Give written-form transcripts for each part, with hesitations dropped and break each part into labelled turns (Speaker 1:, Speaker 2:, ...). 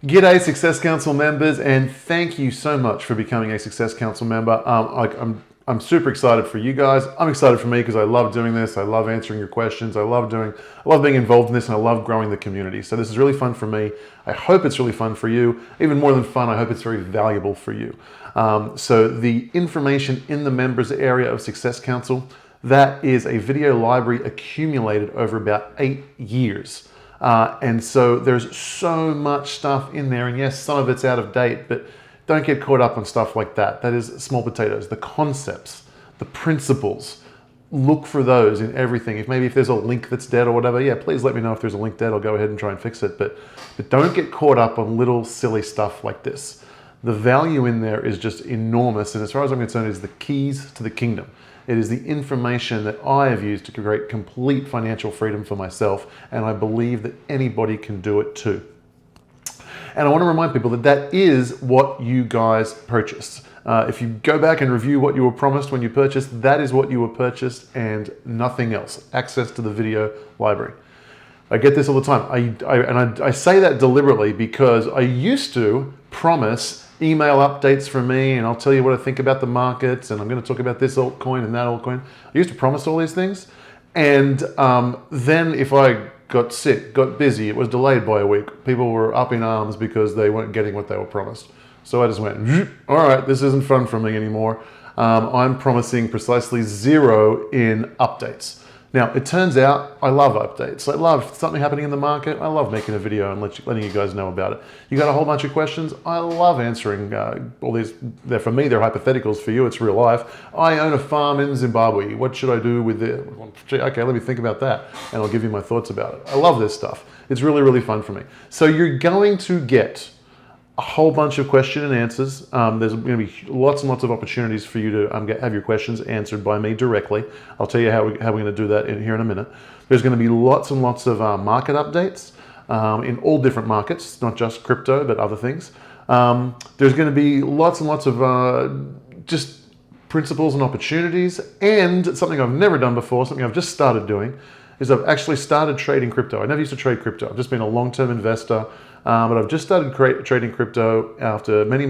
Speaker 1: G'day Success Council members, and thank you so much for becoming a Success Council member. I'm super excited for you guys. I'm excited for me because I love doing this. I love answering your questions. I love being involved in this, and I love growing the community. So this is really fun for me. I hope it's really fun for you. Even more than fun, I hope it's very valuable for you. So the information in the members area of Success Council, that is a video library accumulated over about 8 years. And so there's so much stuff in there, and yes, some of it's out of date, but don't get caught up on stuff like that. That is small potatoes. The concepts, the principles, look for those in everything. If there's a link that's dead or whatever, yeah, please let me know if there's a link dead. I'll go ahead and try and fix it. But don't get caught up on little silly stuff like this. The value in there is just enormous, and as far as I'm concerned, is the keys to the kingdom. It is the information that I have used to create complete financial freedom for myself, and I believe that anybody can do it too. And I want to remind people that that is what you guys purchased. If you go back and review what you were promised when you purchased, that is what you were purchased and nothing else. Access to the video library. I get this all the time. I say that deliberately because I used to promise email updates from me, and I'll tell you what I think about the markets, and I'm going to talk about this altcoin and that altcoin. I used to promise all these things, and then if I got sick, got busy, it was delayed by a week, people were up in arms because they weren't getting what they were promised. So I just went, all right, this isn't fun for me anymore. I'm promising precisely 0 in updates. Now, it turns out I love updates. I love something happening in the market. I love making a video and letting you guys know about it. You got a whole bunch of questions. I love answering all these. For me, they're hypotheticals. For you, it's real life. I own a farm in Zimbabwe. What should I do with it? Okay, let me think about that, and I'll give you my thoughts about it. I love this stuff. It's really, really fun for me. So you're going to get a whole bunch of question and answers. There's going to be lots and lots of opportunities for you to have your questions answered by me directly. I'll tell you how we're going to do that here in a minute. There's going to be lots and lots of market updates in all different markets, not just crypto, but other things. There's going to be lots and lots of just principles and opportunities, and something I've never done before, something I've just started doing, is I've actually started trading crypto. I never used to trade crypto. I've just been a long-term investor. But I've just started trading crypto after many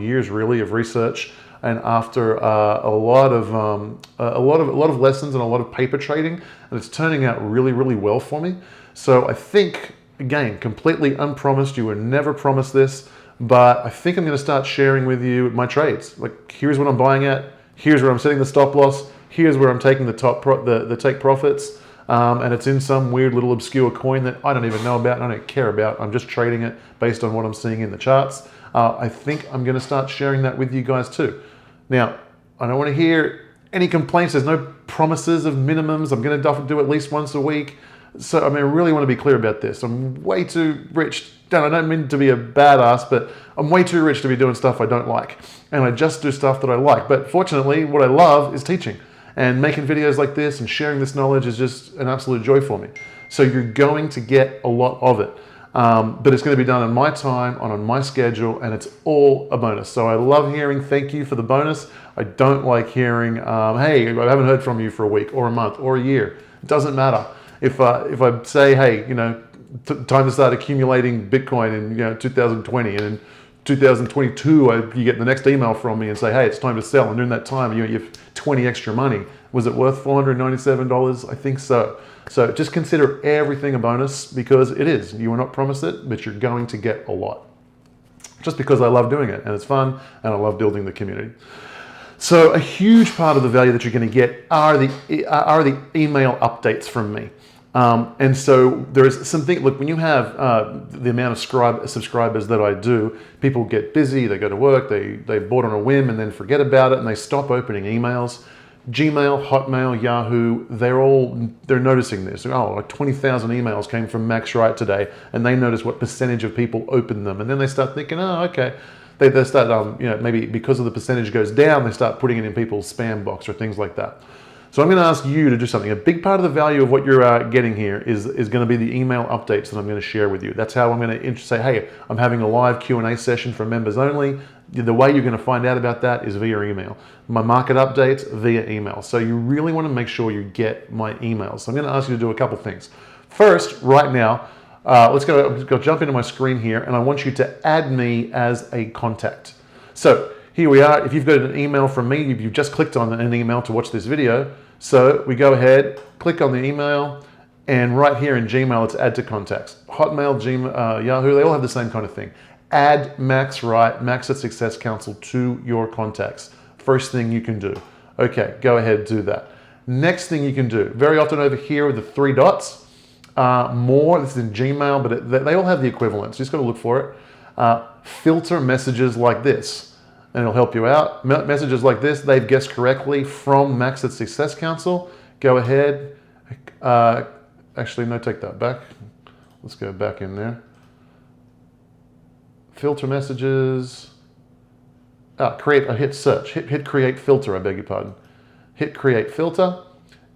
Speaker 1: years really of research, and after a lot of lessons and a lot of paper trading, and it's turning out really, really well for me. So I think, again, completely unpromised. You were never promised this, but I think I'm going to start sharing with you my trades. Like, here's what I'm buying at. Here's where I'm setting the stop loss. Here's where I'm taking the take profits. And it's in some weird little obscure coin that I don't even know about and I don't care about. I'm just trading it based on what I'm seeing in the charts. I think I'm going to start sharing that with you guys too. Now, I don't want to hear any complaints. There's no promises of minimums. I'm going to do at least once a week. So, I really want to be clear about this. I'm way too rich. I don't mean to be a badass, but I'm way too rich to be doing stuff I don't like. And I just do stuff that I like. But fortunately, what I love is teaching. And making videos like this and sharing this knowledge is just an absolute joy for me. So you're going to get a lot of it. But it's going to be done on my time, on my schedule, and it's all a bonus. So I love hearing thank you for the bonus. I don't like hearing, hey, I haven't heard from you for a week or a month or a year. It doesn't matter. If I say, hey, time to start accumulating Bitcoin in 2020, and in 2022, you get the next email from me and say, hey, it's time to sell. And during that time, you have 20 extra money. Was it worth $497? I think so. So just consider everything a bonus, because it is. You were not promised it, but you're going to get a lot. Just because I love doing it, and it's fun, and I love building the community. So a huge part of the value that you're going to get are the email updates from me. And so there is something, look, when you have the amount of subscribers that I do, people get busy, they go to work, they bought on a whim and then forget about it, and they stop opening emails. Gmail, Hotmail, Yahoo, they're noticing this. Oh, like 20,000 emails came from Max Wright today, and they notice what percentage of people open them. And then they start thinking, oh, okay. They start, maybe because of the percentage goes down, they start putting it in people's spam box or things like that. So I'm going to ask you to do something. A big part of the value of what you're getting here is going to be the email updates that I'm going to share with you. That's how I'm going to say, hey, I'm having a live Q&A session for members only. The way you're going to find out about that is via email. My market updates via email. So you really want to make sure you get my emails. So I'm going to ask you to do a couple things. First, right now, let's go jump into my screen here, and I want you to add me as a contact. So here we are. If you've got an email from me, you've just clicked on an email to watch this video. So we go ahead, click on the email, and right here in Gmail, it's add to contacts. Hotmail, Gmail, Yahoo, they all have the same kind of thing. Add Max Wright, Max at Success Council to your contacts. First thing you can do. Okay, go ahead, do that. Next thing you can do, very often over here with the 3 dots, more, this is in Gmail, but they all have the equivalents. You just got to look for it. Filter messages like this, and it'll help you out. Messages like this, they've guessed correctly from Max at Success Council. Go ahead. Actually, no, take that back. Let's go back in there. Filter messages. Hit search. Hit create filter, I beg your pardon. Hit create filter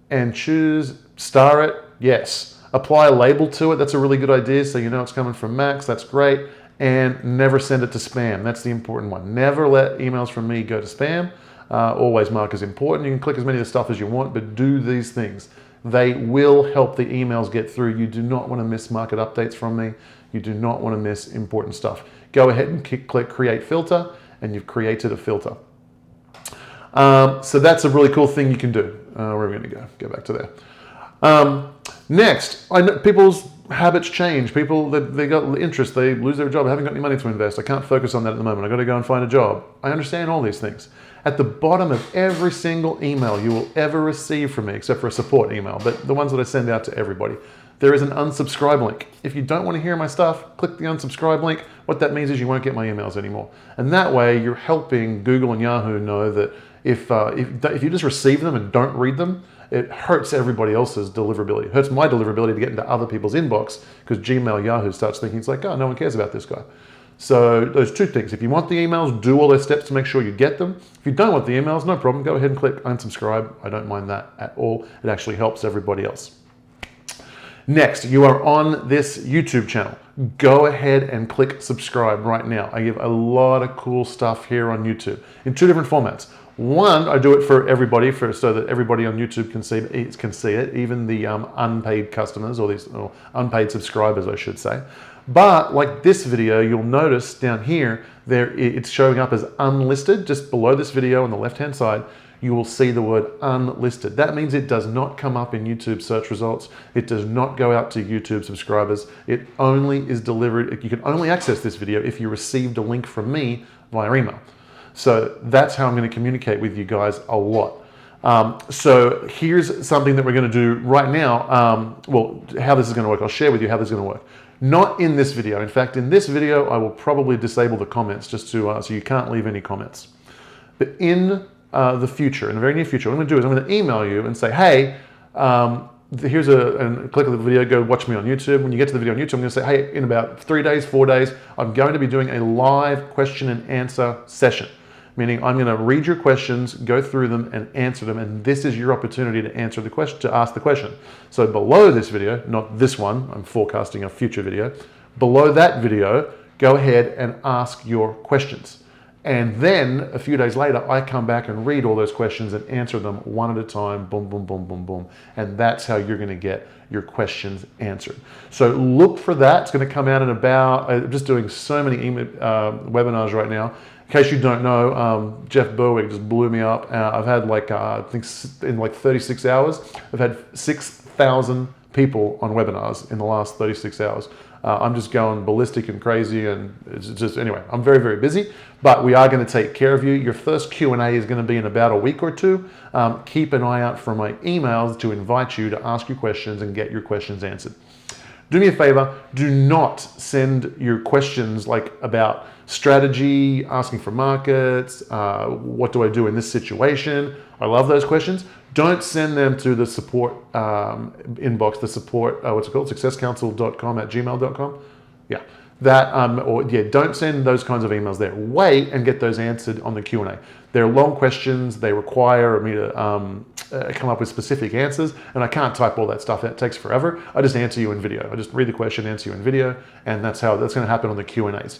Speaker 1: and choose star it. Yes. Apply a label to it. That's a really good idea. So you know it's coming from Max. That's great. And never send it to spam. That's the important one. Never let emails from me go to spam. Always mark as important. You can click as many of the stuff as you want, but do these things. They will help the emails get through. You do not want to miss market updates from me. You do not want to miss important stuff. Go ahead and click create filter, and you've created a filter. So that's a really cool thing you can do. Where are we going to go? Go back to there. Next, I know people's habits change. People, they got interest, they lose their job, I haven't got any money to invest. I can't focus on that at the moment. I got to go and find a job. I understand all these things. At the bottom of every single email you will ever receive from me, except for a support email, but the ones that I send out to everybody, there is an unsubscribe link. If you don't want to hear my stuff, click the unsubscribe link. What that means is you won't get my emails anymore. And that way you're helping Google and Yahoo know that if you just receive them and don't read them, it hurts everybody else's deliverability. It hurts my deliverability to get into other people's inbox because Gmail, Yahoo starts thinking it's like, oh, no one cares about this guy. So those 2 things. If you want the emails, do all those steps to make sure you get them. If you don't want the emails, no problem. Go ahead and click unsubscribe. I don't mind that at all. It actually helps everybody else. Next, you are on this YouTube channel. Go ahead and click subscribe right now. I give a lot of cool stuff here on YouTube in 2 different formats. One, I do it for everybody, so that everybody on YouTube can see it, even the unpaid customers or unpaid subscribers, I should say. But like this video, you'll notice down here, it's showing up as unlisted. Just below this video on the left-hand side, you will see the word unlisted. That means it does not come up in YouTube search results. It does not go out to YouTube subscribers. It only is delivered. You can only access this video if you received a link from me via email. So that's how I'm going to communicate with you guys a lot. So here's something that we're going to do right now. Well, how this is going to work. I'll share with you how this is going to work. Not in this video. In fact, in this video, I will probably disable the comments just to so you can't leave any comments. But in the future, in the very near future, what I'm going to do is I'm going to email you and say, hey, here's and click on the video, go watch me on YouTube. When you get to the video on YouTube, I'm going to say, hey, in about 3 days, 4 days, I'm going to be doing a live question and answer session. Meaning I'm going to read your questions, go through them and answer them. And this is your opportunity to answer the question, to ask the question. So below this video, not this one, I'm forecasting a future video. Below that video, go ahead and ask your questions. And then a few days later, I come back and read all those questions and answer them one at a time, boom, boom, boom, boom, boom. And that's how you're going to get your questions answered. So look for that. It's going to come out in about, I'm just doing so many webinars right now. In case you don't know, Jeff Berwick just blew me up. I've had I think in like 36 hours, I've had 6,000 people on webinars in the last 36 hours. I'm just going ballistic and crazy, and it's just, anyway, I'm very, very busy, but we are going to take care of you. Your first Q&A is going to be in about a week or 2. Keep an eye out for my emails to invite you to ask your questions and get your questions answered. Do me a favor, do not send your questions like about strategy, asking for markets, what do I do in this situation? I love those questions. Don't send them to the support inbox, the support, what's it called? successcouncil.com@gmail.com. Yeah, that, don't send those kinds of emails there. Wait and get those answered on the Q&A. They're long questions. They require me to come up with specific answers, and I can't type all that stuff. It takes forever. I just answer you in video. I just read the question, answer you in video, and that's how that's going to happen on the Q&As.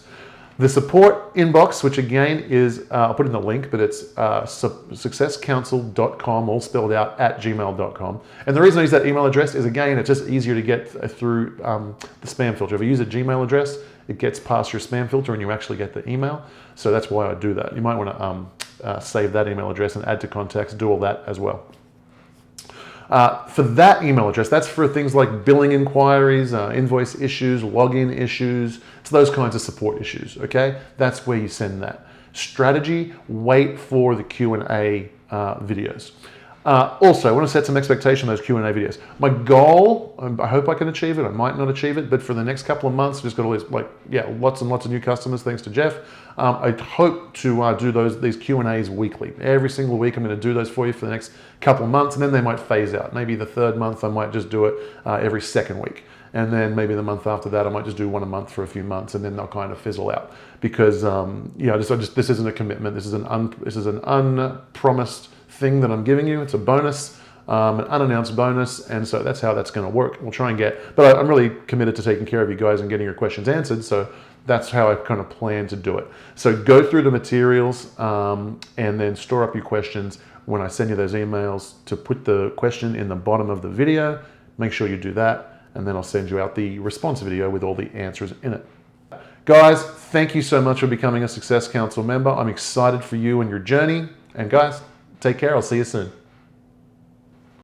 Speaker 1: The support inbox, which again is, I'll put in the link, but it's successcouncil.com, all spelled out, @gmail.com. And the reason I use that email address is, again, it's just easier to get through the spam filter. If you use a Gmail address, it gets past your spam filter and you actually get the email. So that's why I do that. You might want to save that email address and add to contacts, do all that as well. For that email address, that's for things like billing inquiries, invoice issues, login issues. It's those kinds of support issues, okay? That's where you send that. Strategy, wait for the Q&A videos. Also, I want to set some expectation on those Q&A videos. My goal, I hope I can achieve it, I might not achieve it, but for the next couple of months, just got all these, lots and lots of new customers, thanks to Jeff. I hope to do these Q&As weekly. Every single week, I'm going to do those for you for the next couple of months, and then they might phase out. Maybe the third month, I might just do it every second week. And then maybe the month after that, I might just do one a month for a few months, and then they'll kind of fizzle out because this isn't a commitment. This is an unpromised thing that I'm giving you. It's a bonus, an unannounced bonus, and so that's how that's going to work. We'll try and but I'm really committed to taking care of you guys and getting your questions answered. So that's how I kind of plan to do it. So go through the materials and then store up your questions. When I send you those emails, to put the question in the bottom of the video, make sure you do that, and then I'll send you out the response video with all the answers in it. Guys, thank you so much for becoming a Success Council member. I'm excited for you and your journey. And guys, take care. I'll see you soon.